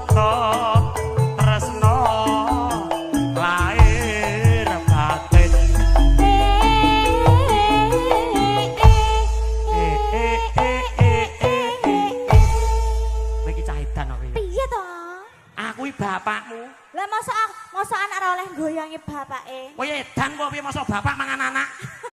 rada tresno lair batin iki cahidan kok iki piye to aku iki bapakmu lah masa anak ora oleh goyangi bapake kowe edan kok piye masa bapakmu